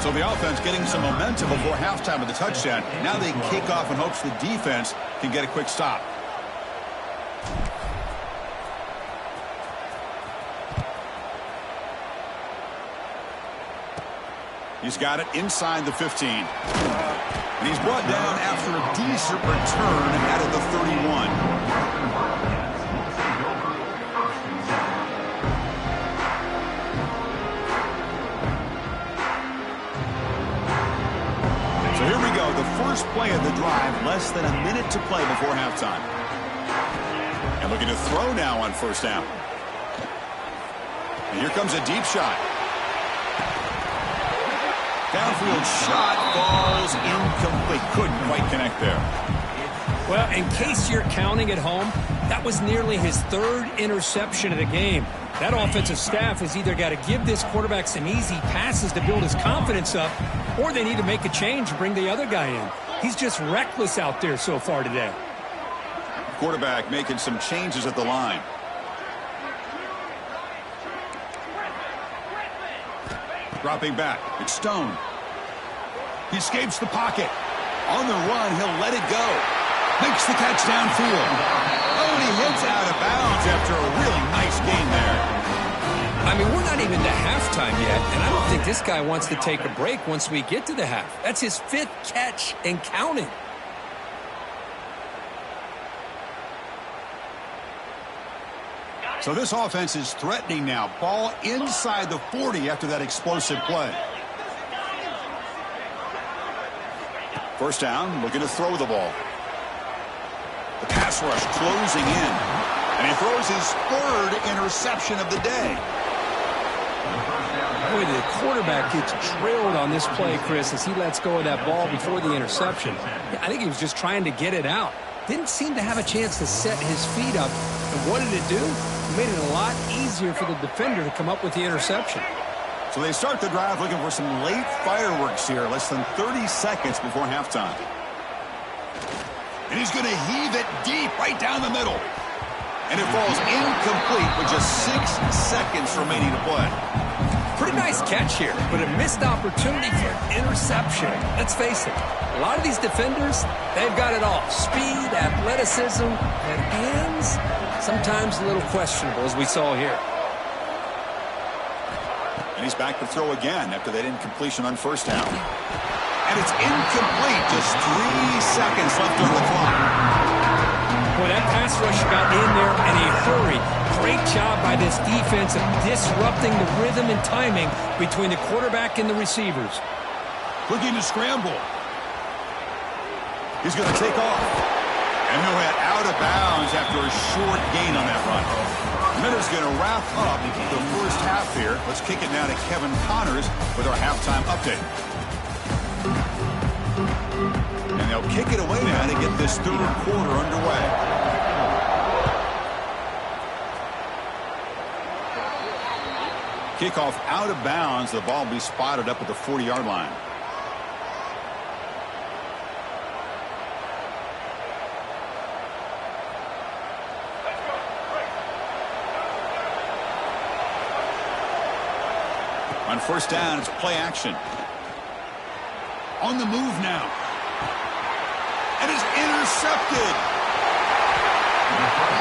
So the offense getting some momentum before halftime with the touchdown. Now they kick off in hopes the defense can get a quick stop. He's got it inside the 15. And he's brought down after a decent return out of the 31. So here we go, the first play of the drive, less than a minute to play before halftime. And looking to throw now on first down. And here comes a deep shot. Downfield shot falls incomplete. Couldn't quite connect there. Well, in case you're counting at home, that was nearly his 3rd interception of the game. That offensive staff has either got to give this quarterback some easy passes to build his confidence up, or they need to make a change and bring the other guy in. He's just reckless out there so far today. Quarterback making some changes at the line. Dropping back, it's Stone. He escapes the pocket. On the run, he'll let it go. Makes the catch downfield. Oh, and he hits out of bounds after a really nice gain there. I mean, we're not even to halftime yet, and I don't think this guy wants to take a break once we get to the half. That's his 5th catch and counting. So this offense is threatening now. Ball inside the 40 after that explosive play. First down, looking to throw the ball. The pass rush closing in. And he throws his 3rd interception of the day. Boy, the quarterback gets trailed on this play, Chris, as he lets go of that ball before the interception. I think he was just trying to get it out. Didn't seem to have a chance to set his feet up. And what did it do? It made it a lot easier for the defender to come up with the interception. So they start the drive looking for some late fireworks here, less than 30 seconds before halftime. And he's going to heave it deep right down the middle. And it falls incomplete with just 6 seconds remaining to play. Pretty nice catch here, but a missed opportunity for an interception. Let's face it, a lot of these defenders, they've got it all. Speed, athleticism, and hands, sometimes a little questionable, as we saw here. And he's back to throw again after that incompletion on first down. And it's incomplete. Just 3 seconds left on the clock. Boy, that pass rush got in there in a hurry. Great job by this defense of disrupting the rhythm and timing between the quarterback and the receivers. Looking to scramble. He's going to take off. And he'll head out of bounds after a short gain on that run. And that is going to wrap up the first half here. Let's kick it now to Kevin Connors with our halftime update. And they'll kick it away now to get this 3rd quarter underway. Kickoff out of bounds. The ball will be spotted up at the 40-yard line. On first down, it's play action. On the move now. And is intercepted.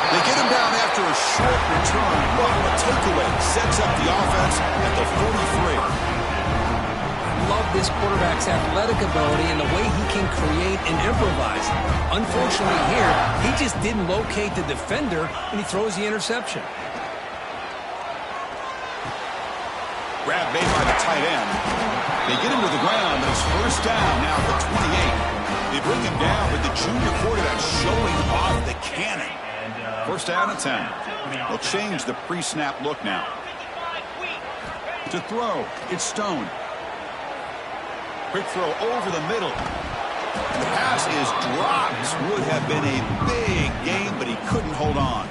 They get him down after a short return, but the takeaway sets up the offense at the 43. I love this quarterback's athletic ability and the way he can create and improvise. Unfortunately here, he just didn't locate the defender, and he throws the interception. Grab made by the tight end. They get him to the ground. It's first down now at the 28. They bring him down, but the junior quarterback showing off the cannon. First down at 10. They'll change the pre-snap look now. To throw, it's Stone. Quick throw over the middle. And the pass is dropped. Would have been a big gain, but he couldn't hold on.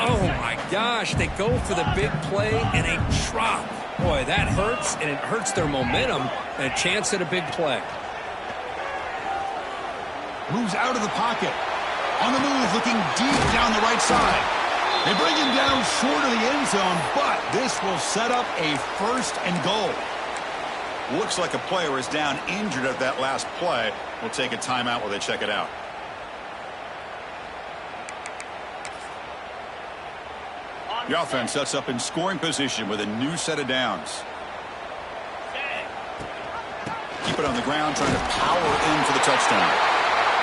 Oh, my gosh. They go for the big play and a drop. Boy, that hurts, and it hurts their momentum and a chance at a big play. Moves out of the pocket. On the move, looking deep down the right side. They bring him down short of the end zone, but this will set up a 1st and goal. Looks like a player is down injured at that last play. We'll take a timeout while they check it out. The offense sets up in scoring position with a new set of downs. Keep it on the ground, trying to power in for the touchdown.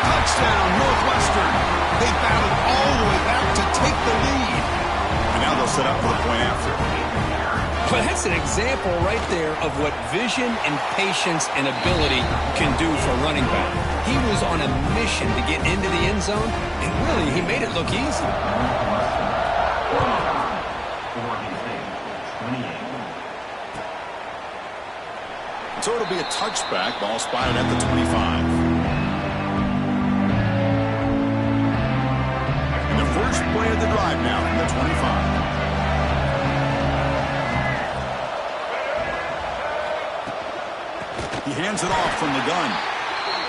Touchdown, Northwestern. They battled all the way back to take the lead. And now they'll set up for the point after. Well, that's an example right there of what vision and patience and ability can do for a running back. He was on a mission to get into the end zone, and really, he made it look easy. So it'll be a touchback. Ball spotted at the 25. And the first play of the drive now from the 25. He hands it off from the gun.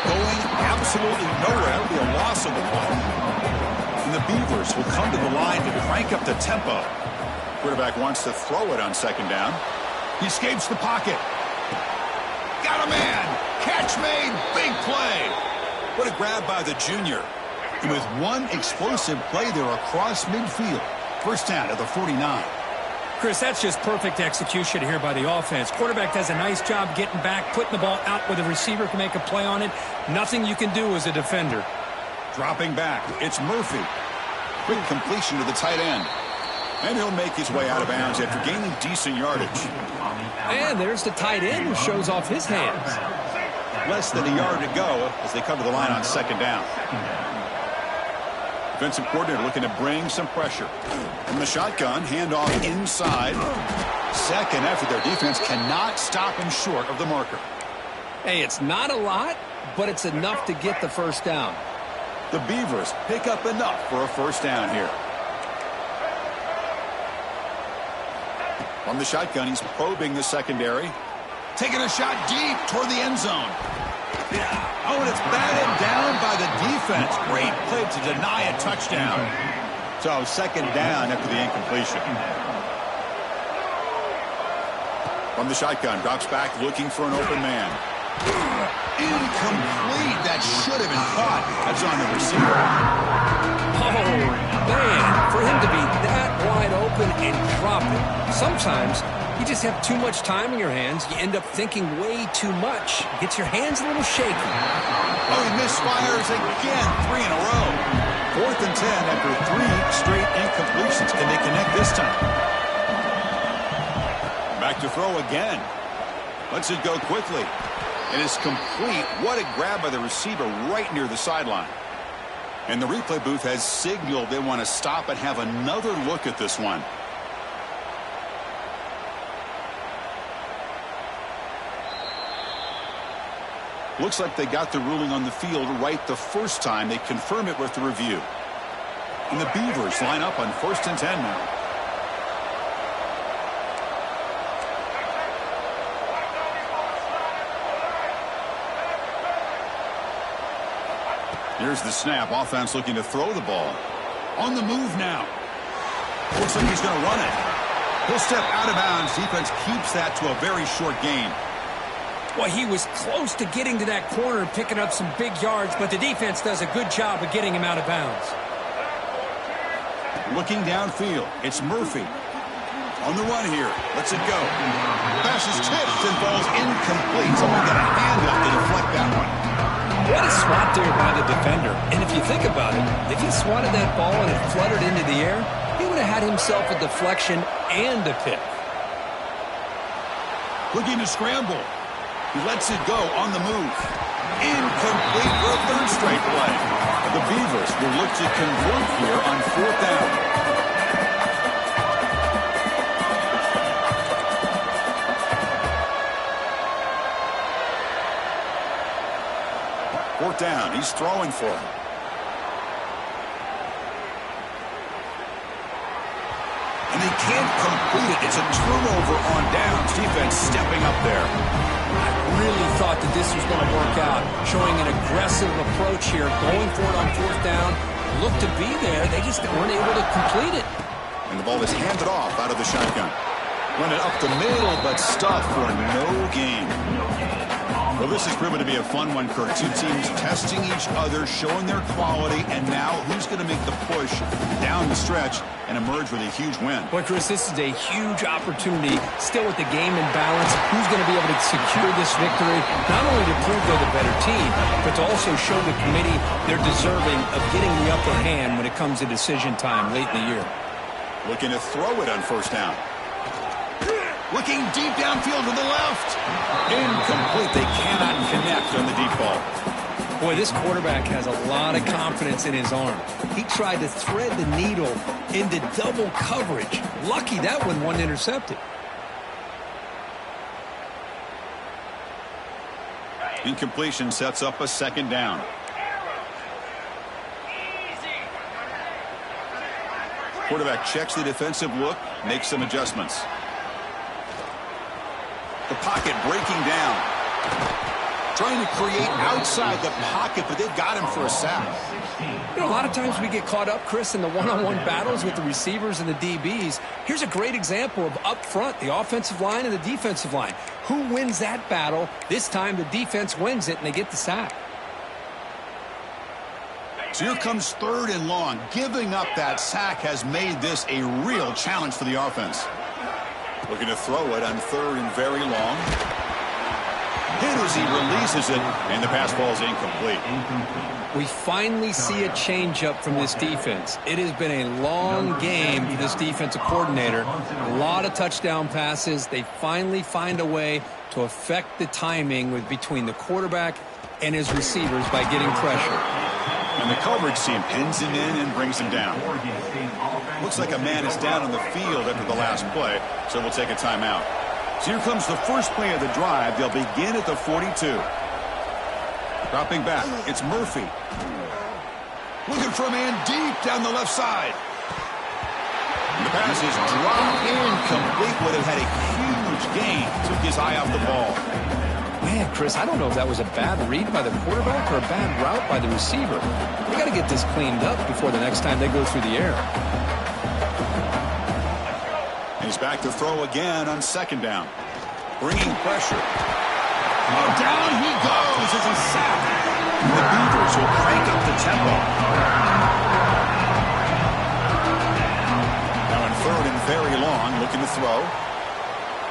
Going absolutely nowhere. That'll be a loss of the play. And the Beavers will come to the line to crank up the tempo. Quarterback wants to throw it on second down. He escapes the pocket. Got a man. Catch made. Big play. What a grab by the junior. And with one explosive play there across midfield. First down at the 49. Chris, that's just perfect execution here by the offense. Quarterback does a nice job getting back, putting the ball out where the receiver can make a play on it. Nothing you can do as a defender. Dropping back. It's Murphy. Quick completion to the tight end. And he'll make his way out of bounds after gaining decent yardage. And there's the tight end who shows off his hands. Less than a yard to go as they come to the line on second down. Defensive coordinator looking to bring some pressure. From the shotgun, handoff inside. Second effort, their defense cannot stop him short of the marker. Hey, it's not a lot, but it's enough to get the first down. The Beavers pick up enough for a first down here. From the shotgun, he's probing the secondary. Taking a shot deep toward the end zone. Oh, and it's batted down by the defense. Great play to deny a touchdown. So second down after the incompletion. From the shotgun, drops back looking for an open man. Incomplete. That should have been caught. That's on the receiver. Oh, man, for him to be that wide open and drop it. Sometimes you just have too much time in your hands. You end up thinking way too much. It gets your hands a little shaky. Oh, he misfires again. 3 in a row. 4th and 10 after 3 straight incompletions. Can they connect this time? Back to throw again. Lets it go quickly. It is complete. What a grab by the receiver right near the sideline. And the replay booth has signaled they want to stop and have another look at this one. Looks like they got the ruling on the field right the first time. They confirm it with the review. And the Beavers line up on 1st and 10 now. Here's the snap. Offense looking to throw the ball. On the move now. Looks like he's going to run it. He'll step out of bounds. Defense keeps that to a very short gain. Well, he was close to getting to that corner and picking up some big yards, but the defense does a good job of getting him out of bounds. Looking downfield, it's Murphy. On the run here, lets it go. Pass is tipped and falls incomplete. Someone got a hand up to deflect that one. What a swat there by the defender. And if you think about it, if he swatted that ball and it fluttered into the air, he would have had himself a deflection and a pick. Looking to scramble. He lets it go on the move. Incomplete for a 3rd straight play. The Beavers will look to convert here on 4th down. Fourth down. He's throwing for him. And they can't complete it. It's a turnover on downs. Defense stepping up there. I really thought that this was going to work out, showing an aggressive approach here, going for it on 4th down. Looked to be there. They just weren't able to complete it. And the ball is handed off out of the shotgun. Run it up the middle, but stuffed for no gain. Well, this has proven to be a fun one, Kirk. Two teams testing each other, showing their quality, and now who's going to make the push down the stretch and emerge with a huge win? Boy, Chris, this is a huge opportunity. Still with the game in balance, who's going to be able to secure this victory, not only to prove they're the better team, but to also show the committee they're deserving of getting the upper hand when it comes to decision time late in the year. Looking to throw it on first down. Looking deep downfield to the left. Incomplete. They cannot connect on the deep ball. Boy, this quarterback has a lot of confidence in his arm. He tried to thread the needle into double coverage. Lucky that one wasn't intercepted. Incompletion sets up a second down. Quarterback checks the defensive look, makes some adjustments. The pocket breaking down. Trying to create outside the pocket, but they've got him for a sack. You know, a lot of times we get caught up, Chris, in the one-on-one battles with the receivers and the DBs. Here's a great example of up front, the offensive line and the defensive line. Who wins that battle? This time the defense wins it, and they get the sack. So here comes 3rd and long. Giving up that sack has made this a real challenge for the offense. Looking to throw it on 3rd and very long. Hit as he releases it, and the pass ball is incomplete. We finally see a changeup from this defense. It has been a long game for this defensive coordinator. A lot of touchdown passes. They finally find a way to affect the timing between the quarterback and his receivers by getting pressure. And the coverage team pins him in and brings him down. Looks like a man is down on the field after the last play, so we'll take a timeout. So here comes the first play of the drive. They'll begin at the 42. Dropping back, it's Murphy. Looking for a man deep down the left side. And the pass is dropped incomplete. Would have had a huge gain. Took his eye off the ball. Man, Chris, I don't know if that was a bad read by the quarterback or a bad route by the receiver. We got to get this cleaned up before the next time they go through the air. He's back to throw again on 2nd down. Bringing pressure. Oh, down he goes as a sack. The Beavers will crank up the tempo. Now in 3rd and very long, looking to throw.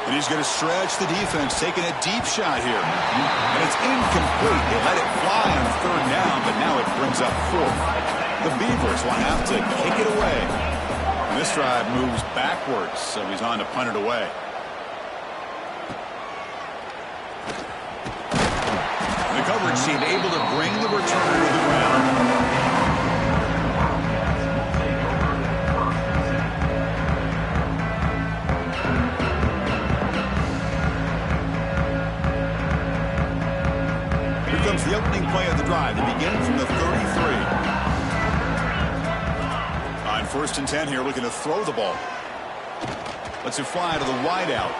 And he's going to stretch the defense, taking a deep shot here. And it's incomplete. They let it fly on 3rd down, but now it brings up 4th. The Beavers will have to kick it away. And this drive moves backwards, so he's on to punt it away. The coverage team able to bring the returner to the ground. Comes the opening play of the drive. They begin from the 33. On 1st and 10 here, looking to throw the ball. Lets it fly to the wideout.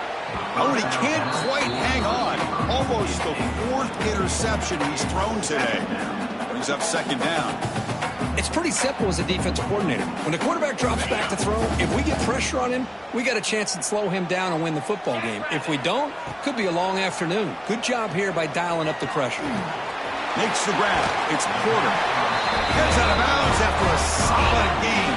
Oh, and he can't quite hang on. Almost the 4th interception he's thrown today. Brings up 2nd down. It's pretty simple as a defensive coordinator. When the quarterback drops back to throw, if we get pressure on him, we got a chance to slow him down and win the football game. If we don't, could be a long afternoon. Good job here by dialing up the pressure. Makes the grab. It's Porter. Gets out of bounds after a solid game.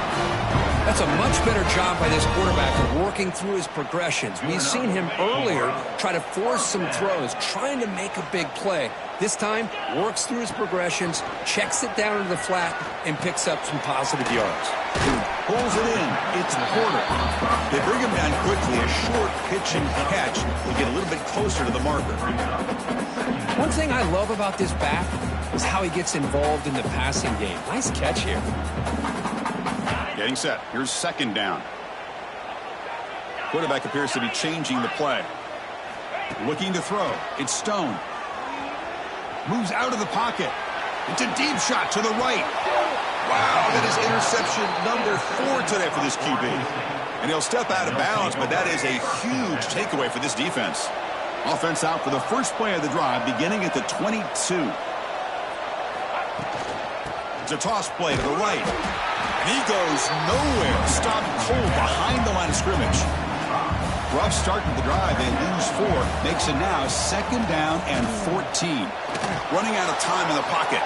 That's a much better job by this quarterback of working through his progressions. We've seen him earlier try to force some throws, trying to make a big play. This time, works through his progressions, checks it down to the flat, and picks up some positive yards. Pulls it in. It's Porter. They bring him down quickly. A short pitch and catch will get a little bit closer to the marker. One thing I love about this back is how he gets involved in the passing game. Nice catch here. Getting set. Here's 2nd down. Quarterback appears to be changing the play. Looking to throw. It's Stone. Moves out of the pocket. It's a deep shot to the right. Wow, that is interception number 4 today for this QB. And he'll step out of bounds, but that is a huge takeaway for this defense. Offense out for the first play of the drive, beginning at the 22. It's a toss play to the right. And he goes nowhere. Stopped cold behind the line of scrimmage. Rough start to the drive. They lose 4. Makes it now 2nd down and 14. Running out of time in the pocket.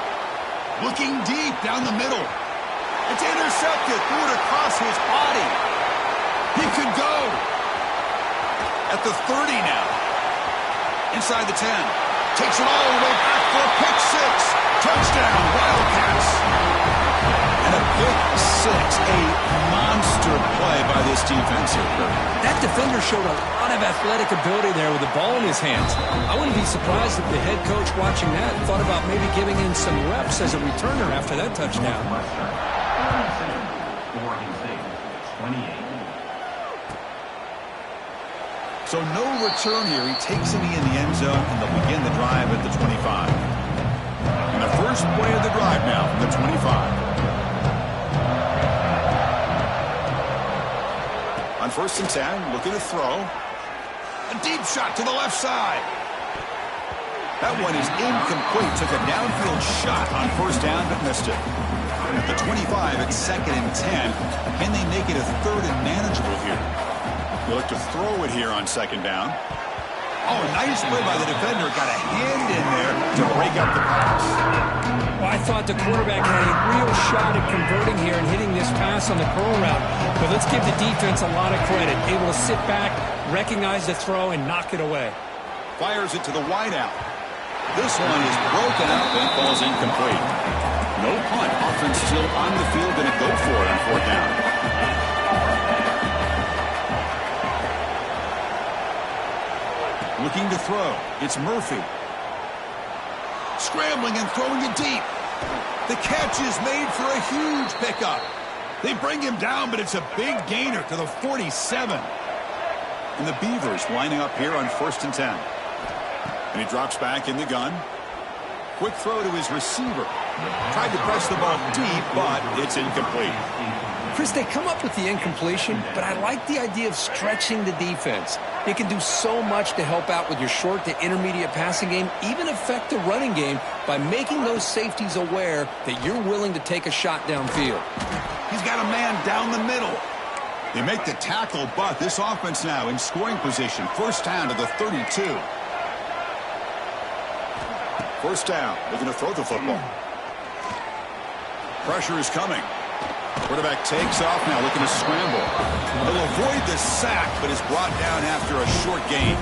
Looking deep down the middle. It's intercepted. Threw it across his body. He could go. At the 30 now. Inside the 10. Takes it all the way back for a pick 6. Touchdown, Wildcats. And a pick 6. A monster play by this defense here. That defender showed a lot of athletic ability there with the ball in his hands. I wouldn't be surprised if the head coach watching that thought about maybe giving him some reps as a returner after that touchdown. So no return here. He takes it in the end zone, and they'll begin the drive at the 25. And the first play of the drive now from the 25. On 1st and 10, looking to throw. A deep shot to the left side. That one is incomplete. Took a downfield shot on 1st down, but missed it. At the 25, it's 2nd and 10. Can they make it a 3rd and manageable here? They look to throw it here on 2nd down. Oh, nice play by the defender. Got a hand in there to break up the pass. Well, I thought the quarterback had a real shot at converting here and hitting this pass on the curl route. But let's give the defense a lot of credit. Able to sit back, recognize the throw, and knock it away. Fires it to the wideout. This one is broken up and falls incomplete. No punt. Offense still on the field, going to go for it on 4th down. Looking to throw. It's Murphy. Scrambling and throwing it deep. The catch is made for a huge pickup. They bring him down, but it's a big gainer to the 47. And the Beavers lining up here on 1st and 10. And he drops back in the gun. Quick throw to his receiver. Tried to press the ball deep, but it's incomplete. Chris, they come up with the incompletion, but I like the idea of stretching the defense. It can do so much to help out with your short to intermediate passing game, even affect the running game by making those safeties aware that you're willing to take a shot downfield. He's got a man down the middle. They make the tackle, but this offense now in scoring position. 1st down to the 32. 1st down, looking to throw the football. Pressure is coming. Quarterback takes off now, looking to scramble. He'll avoid the sack, but is brought down after a short gain.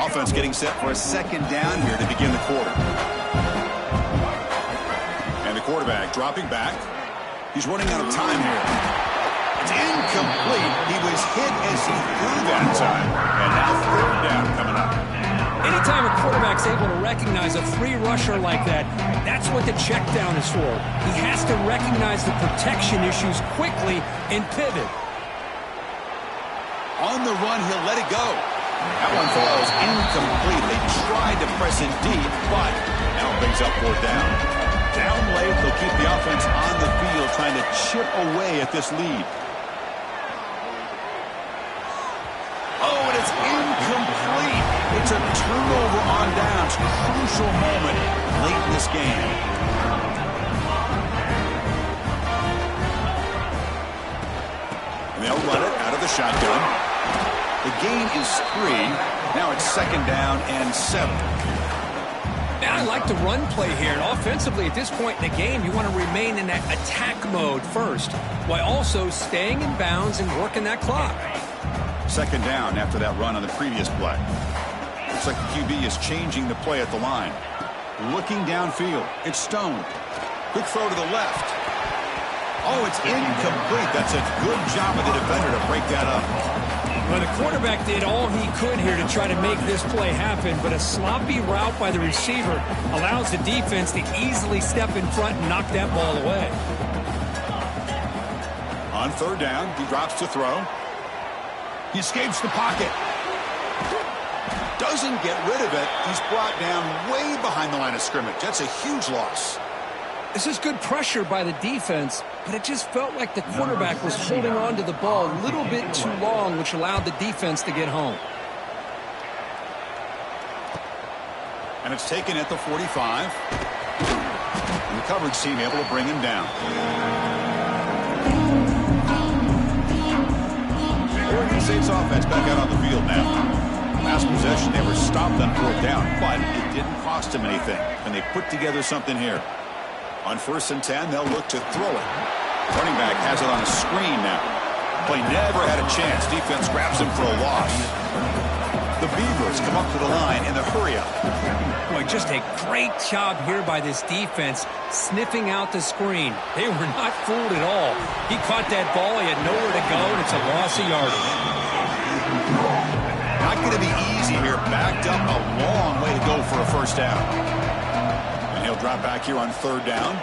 Offense getting set for a 2nd down here to begin the quarter. And the quarterback dropping back. He's running out of time here. It's incomplete. He was hit as he threw that time. And now 3rd down coming up. Anytime a quarterback's able to recognize a free rusher like that, that's what the check down is for. He has to recognize the protection issues quickly and pivot. On the run, he'll let it go. That one falls incomplete. They tried to press it deep, but now brings up 4th down. Down late, they'll keep the offense on the field, trying to chip away at this lead. Oh, and it's incomplete. It's a turnover on downs. Crucial moment late in this game. And they'll run it out of the shotgun. The gain is 3. Now it's 2nd down and 7. Now I like the run play here. And offensively, at this point in the game, you want to remain in that attack mode first, while also staying in bounds and working that clock. 2nd down after that run on the previous play. Looks like the QB is changing the play at the line. Looking downfield. It's Stone. Quick throw to the left. Oh, it's incomplete. That's a good job of the defender to break that up. Well, the quarterback did all he could here to try to make this play happen, but a sloppy route by the receiver allows the defense to easily step in front and knock that ball away. On third down, he drops to throw. He escapes the pocket. Doesn't get rid of it. He's brought down way behind the line of scrimmage. That's a huge loss. This is good pressure by the defense, but it just felt like the quarterback was holding on to the ball a little bit too long, which allowed the defense to get home. And it's taken at the 45. And the coverage team able to bring him down. Oregon State's offense back out on the field now. Last possession, they were stopped on fourth down, but it didn't cost them anything. And they put together something here. On 1st and 10, they'll look to throw it. Running back has it on a screen now. Play never had a chance. Defense grabs him for a loss. The Beavers come up to the line in the hurry-up. Boy, just a great job here by this defense, sniffing out the screen. They were not fooled at all. He caught that ball. He had nowhere to go, and it's a loss of yardage. Not going to be easy here. Backed up a long way to go for a first down. He'll drop back here on third down.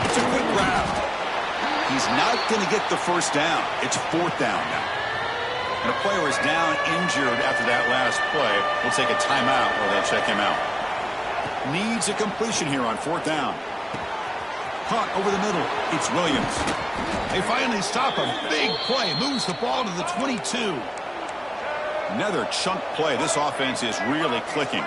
It's a quick grab. He's not going to get the first down. It's fourth down now. And a player is down injured after that last play. We'll take a timeout while they check him out. Needs a completion here on fourth down. Caught over the middle. It's Williams. They finally stop a big play. Moves the ball to the 22. Another chunk play. This offense is really clicking.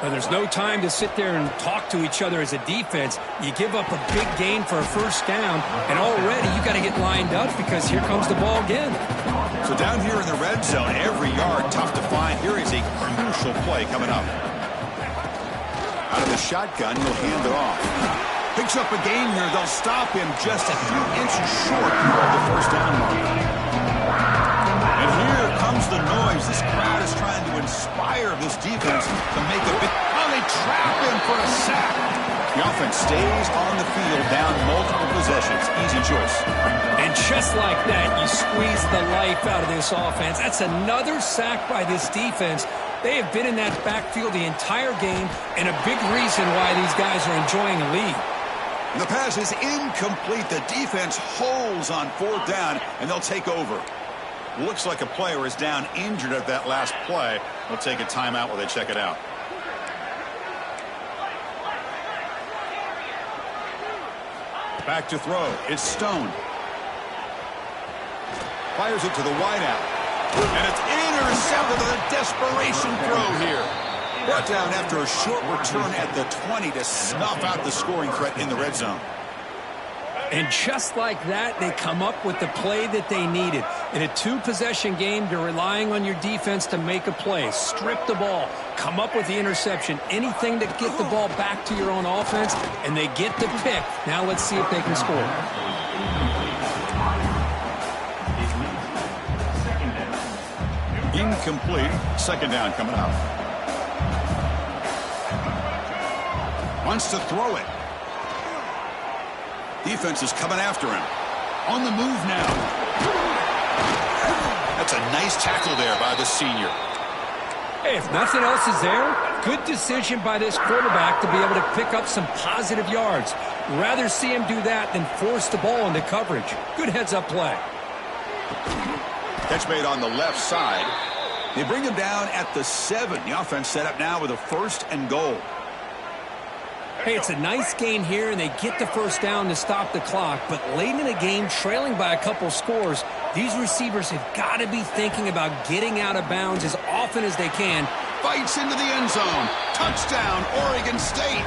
Well, there's no time to sit there and talk to each other as a defense. You give up a big gain for a first down, and already you got to get lined up because here comes the ball again. So down here in the red zone, every yard tough to find. Here is a crucial play coming up. Out of the shotgun, he'll hand it off. Picks up a gain here. They'll stop him just a few inches short of the first down mark. And here comes the noise. This crowd is trying to inspire this defense to make a big... Oh, they trap him for a sack. The offense stays on the field, down multiple possessions. Easy choice. And just like that, you squeeze the life out of this offense. That's another sack by this defense. They have been in that backfield the entire game, and a big reason why these guys are enjoying a lead. The pass is incomplete. The defense holds on fourth down, and they'll take over. Looks like a player is down injured at that last play. We'll take a timeout while they check it out. Back to throw. It's Stone. Fires it to the wideout. And it's intercepted with a desperation throw here. Brought down after a short return at the 20 to snuff out the scoring threat in the red zone. And just like that, they come up with the play that they needed. In a two-possession game, you're relying on your defense to make a play. Strip the ball. Come up with the interception. Anything to get the ball back to your own offense, and they get the pick. Now let's see if they can score. Incomplete. Second down coming up. Wants to throw it. Defense is coming after him. On the move now. That's a nice tackle there by the senior. Hey, if nothing else is there, good decision by this quarterback to be able to pick up some positive yards. Rather see him do that than force the ball into coverage. Good heads-up play. Catch made on the left side. They bring him down at the 7. The offense set up now with a 1st and goal. Hey, it's a nice gain here, and they get the first down to stop the clock. But late in the game, trailing by a couple scores, these receivers have got to be thinking about getting out of bounds as often as they can. Fights into the end zone. Touchdown, Oregon State.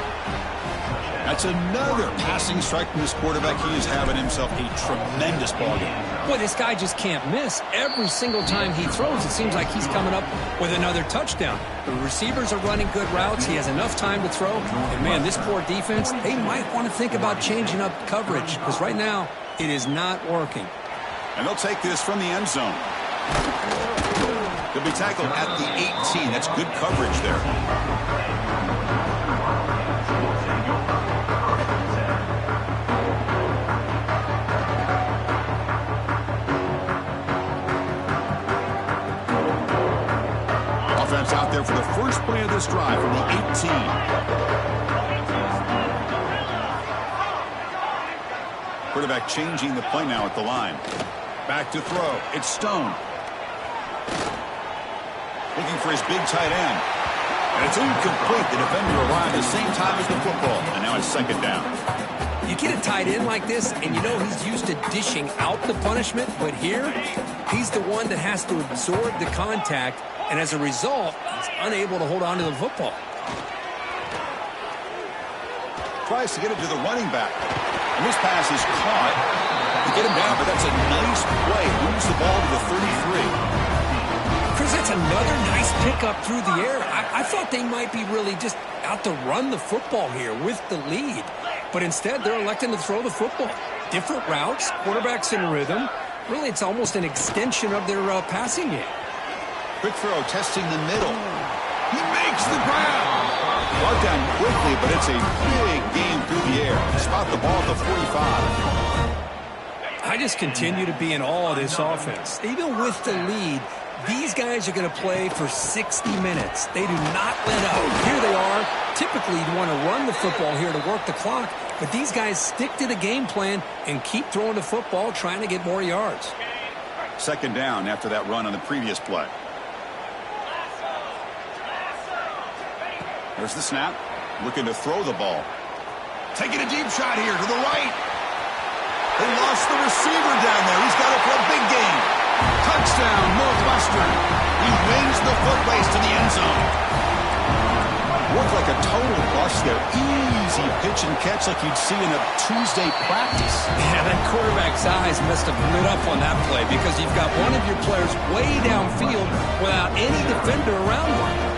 That's another passing strike from this quarterback. He is having himself a tremendous ballgame. Boy, this guy just can't miss. Every single time he throws, it seems like he's coming up with another touchdown. The receivers are running good routes. He has enough time to throw. And, man, this poor defense, they might want to think about changing up coverage because right now it is not working. And they'll take this from the end zone. They'll be tackled at the 18. That's good coverage there. offense out there for the first play of this drive from the 18. Quarterback changing the play now at the line. Back to throw. It's Stone. Looking for his big tight end. And it's incomplete. The defender arrived at the same time as the football. And now it's second down. You get a tight end like this, and you know he's used to dishing out the punishment. But here, he's the one that has to absorb the contact. And as a result, he's unable to hold on to the football. Tries to get it to the running back. And this pass is caught. To get him down, but that's a nice play. Moves the ball to the 33. Chris, that's another nice pickup through the air. I thought they might be really just out to run the football here with the lead. But instead, they're electing to throw the football. Different routes, quarterbacks in rhythm. Really, it's almost an extension of their passing game. Quick throw, testing the middle. He makes the grab. Brought down quickly, but it's a big game through the air. Spot the ball at the 45. I just continue to be in awe of this offense. Even with the lead, these guys are going to play for 60 minutes. They do not let up. Here they are. Typically, you want to run the football here to work the clock, but these guys stick to the game plan and keep throwing the football, trying to get more yards. Second down after that run on the previous play. There's the snap. Looking to throw the ball. Taking a deep shot here to the right. They lost the receiver down there. He's got it for a big game. Touchdown, Northwestern. He wins the foot race to the end zone. Worked like a total bust there. Easy pitch and catch like you'd see in a Tuesday practice. Yeah, that quarterback's eyes must have lit up on that play because you've got one of your players way downfield without any defender around him.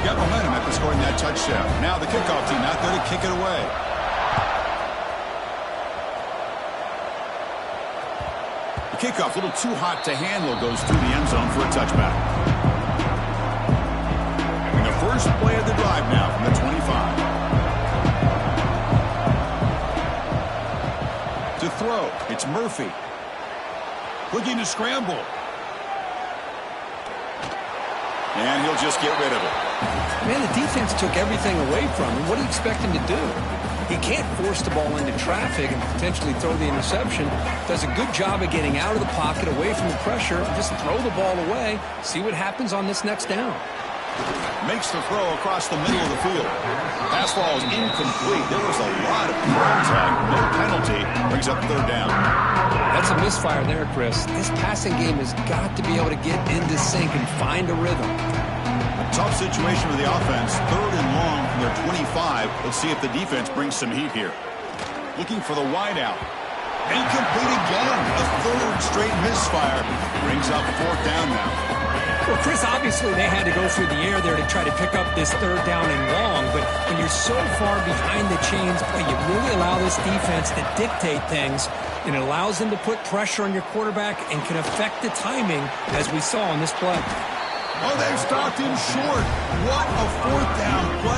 Got momentum after scoring that touchdown. Now the kickoff team out there to kick it away. The kickoff, a little too hot to handle, goes through the end zone for a touchback. And the first play of the drive now from the 25. To throw, it's Murphy. Looking to scramble. And he'll just get rid of it. Man, the defense took everything away from him. What do you expect him to do? He can't force the ball into traffic and potentially throw the interception. Does a good job of getting out of the pocket, away from the pressure. Just throw the ball away. See what happens on this next down. Makes the throw across the middle of the field. Pass ball is incomplete. There was a lot of contact. No penalty. Brings up third down. That's a misfire there, Chris. This passing game has got to be able to get into sync and find a rhythm. Tough situation for the offense. Third and long from their 25. Let's see if the defense brings some heat here. Looking for the wide out. Incomplete again. A third straight misfire. Brings up fourth down now. Well, Chris, obviously they had to go through the air there to try to pick up this third down and long, but when you're so far behind the chains, boy, you really allow this defense to dictate things, and it allows them to put pressure on your quarterback and can affect the timing, as we saw on this play. Oh, they've stopped him short. What a fourth down play.